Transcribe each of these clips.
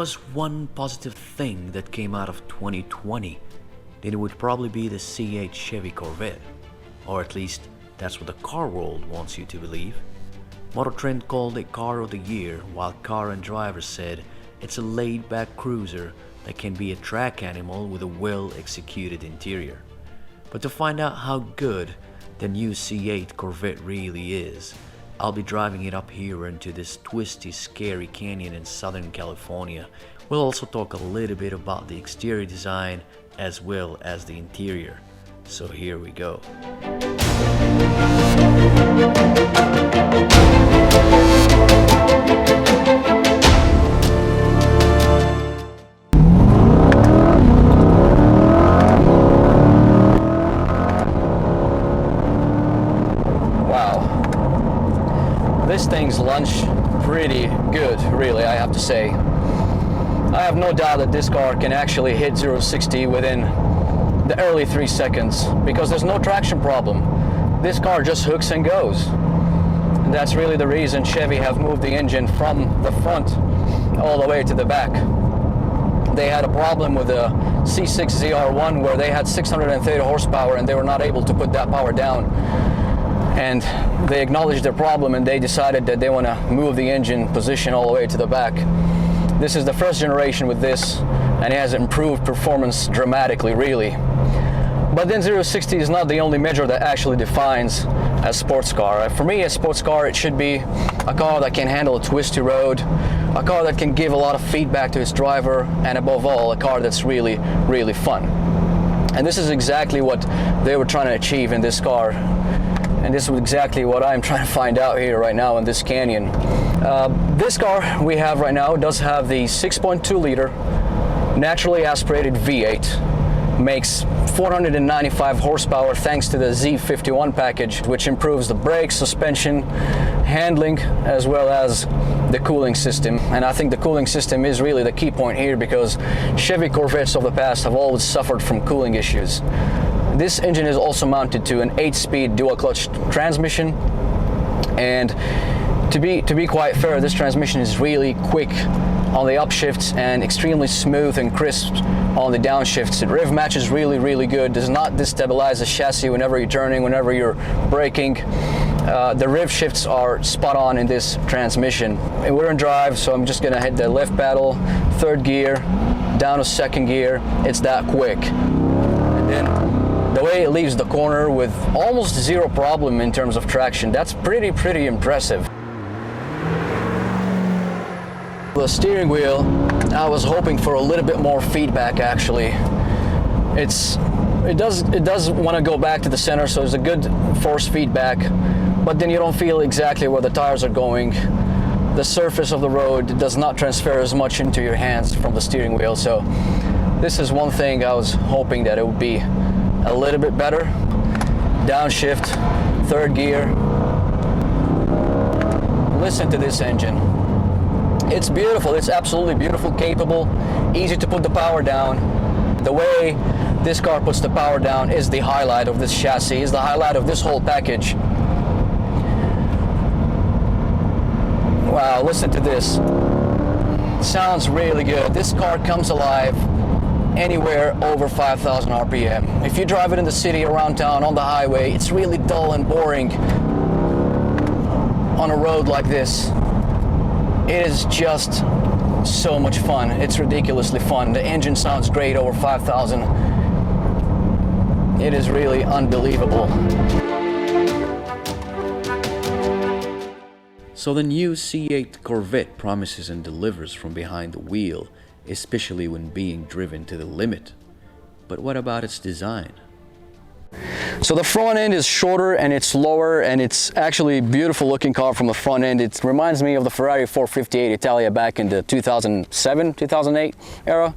was one positive thing that came out of 2020, then it would probably be the C8 Chevy Corvette. Or at least, that's what the car world wants you to believe. Motor Trend called it Car of the Year, while Car and Driver said it's a laid-back cruiser that can be a track animal with a well-executed interior. But to find out how good the new C8 Corvette really is, I'll be driving it up here into this twisty, scary canyon in Southern California. We'll also talk a little bit about the exterior design as well as the interior. So here we go. This thing's launched pretty good, really, I have to say. I have no doubt that this car can actually hit 0-60 within the early 3 seconds because there's no traction problem. This car just hooks and goes. And that's really the reason Chevy have moved the engine from the front all the way to the back. They had a problem with the C6 ZR1 where they had 630 horsepower and they were not able to put that power down. And they acknowledged their problem and they decided that they want to move the engine position all the way to the back. This is the first generation with this and it has improved performance dramatically, really. But then 0-60 is not the only measure that actually defines a sports car. For me, a sports car, it should be a car that can handle a twisty road, a car that can give a lot of feedback to its driver, and above all, a car that's really, really fun. And this is exactly what they were trying to achieve in this car. And this is exactly what I'm trying to find out here right now in this canyon. This car we have right now does have the 6.2 liter naturally aspirated V8. Makes 495 horsepower thanks to the Z51 package, which improves the brakes, suspension, handling, as well as the cooling system. And I think the cooling system is really the key point here because Chevy Corvettes of the past have always suffered from cooling issues. This engine is also mounted to an 8-speed dual-clutch transmission, and to be quite fair, this transmission is really quick on the upshifts and extremely smooth and crisp on the downshifts. The rev match is really, really good. Does not destabilize the chassis whenever you're turning, whenever you're braking. The rev shifts are spot on in this transmission. And we're in drive, so I'm just gonna hit the left pedal, third gear, down to second gear. It's that quick. And then the way it leaves the corner with almost zero problem in terms of traction, that's pretty impressive. The steering wheel, I was hoping for a little bit more feedback actually. It does want to go back to the center, so there's a good force feedback, but then you don't feel exactly where the tires are going. The surface of the road does not transfer as much into your hands from the steering wheel, so this is one thing I was hoping that it would be a little bit better. Downshift, third gear. Listen to this engine. It's beautiful, it's absolutely beautiful, capable, easy to put the power down. The way this car puts the power down is the highlight of this chassis, is the highlight of this whole package. Wow, listen to this. Sounds really good. This car comes alive anywhere over 5,000 RPM. If you drive it in the city, around town, on the highway, it's really dull and boring on a road like this. It is just so much fun. It's ridiculously fun. The engine sounds great over 5,000. It is really unbelievable. So the new C8 Corvette promises and delivers from behind the wheel, especially when being driven to the limit. But what about its design? So the front end is shorter and it's lower, and it's actually a beautiful looking car from the front end. It reminds me of the Ferrari 458 Italia back in the 2007, 2008 era.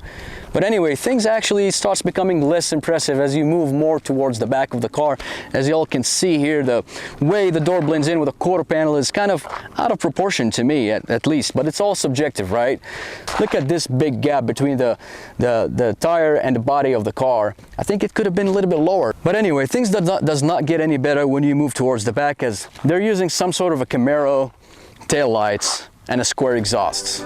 But anyway, things actually starts becoming less impressive as you move more towards the back of the car. As you all can see here, the way the door blends in with the quarter panel is kind of out of proportion to me, at least, but it's all subjective, right? Look at this big gap between the tire and the body of the car. I think it could have been a little bit lower. But anyway, things does not get any better when you move towards the back, as they're using some sort of a Camaro tail lights and a square exhausts.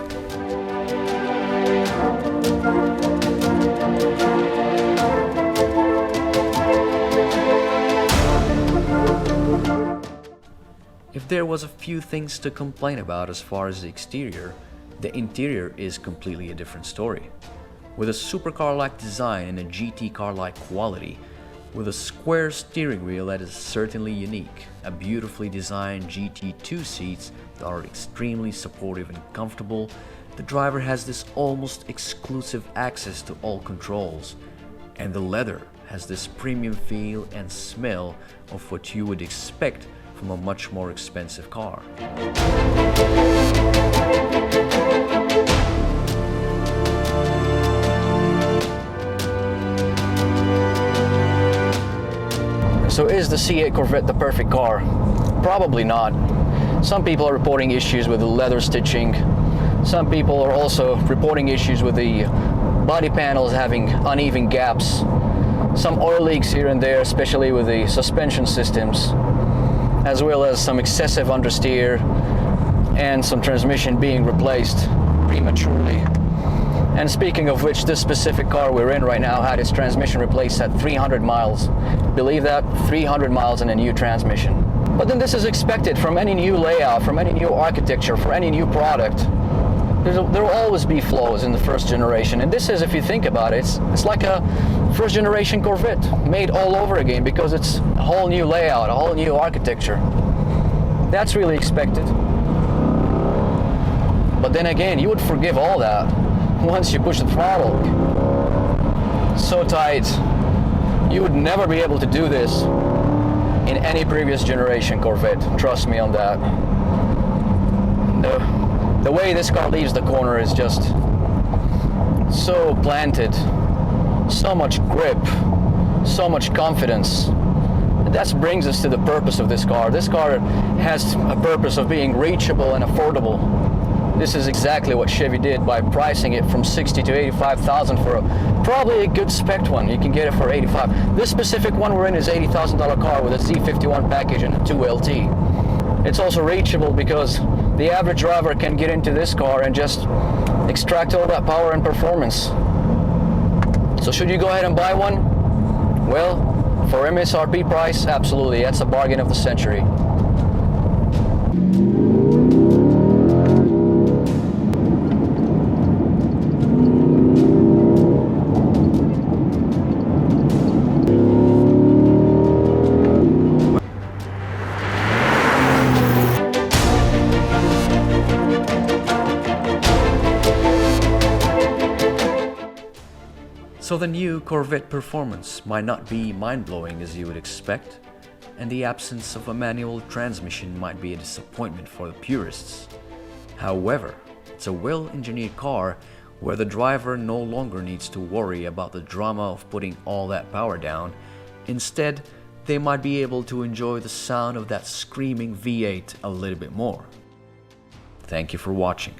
If there was a few things to complain about as far as the exterior, the interior is completely a different story. With a supercar-like design and a GT car-like quality, with a square steering wheel that is certainly unique, a beautifully designed GT2 seats that are extremely supportive and comfortable, the driver has this almost exclusive access to all controls, and the leather has this premium feel and smell of what you would expect from a much more expensive car. So is the C8 Corvette the perfect car? Probably not. Some people are reporting issues with the leather stitching. Some people are also reporting issues with the body panels having uneven gaps. Some oil leaks here and there, especially with the suspension systems, as well as some excessive understeer and some transmission being replaced prematurely. And speaking of which, this specific car we're in right now had its transmission replaced at 300 miles. Believe that? 300 miles in a new transmission. But then this is expected from any new layout, from any new architecture, for any new product. There will always be flaws in the first generation, and this is, if you think about it, it's like a first generation Corvette made all over again, because it's a whole new layout, a whole new architecture. That's really expected. But then again, you would forgive all that once you push the throttle. So tight, you would never be able to do this in any previous generation Corvette. Trust me on that. The way this car leaves the corner is just so planted, so much grip, so much confidence. And that brings us to the purpose of this car. This car has a purpose of being reachable and affordable. This is exactly what Chevy did by pricing it from $60,000 to $85,000 for probably a good spec one. You can get it for $85,000. This specific one we're in is $80,000 car with a Z51 package and a 2LT. It's also reachable because the average driver can get into this car and just extract all that power and performance. So should you go ahead and buy one? Well, for MSRP price, absolutely. That's a bargain of the century. So the new Corvette performance might not be mind-blowing as you would expect, and the absence of a manual transmission might be a disappointment for the purists. However, it's a well-engineered car where the driver no longer needs to worry about the drama of putting all that power down. Instead, they might be able to enjoy the sound of that screaming V8 a little bit more. Thank you for watching.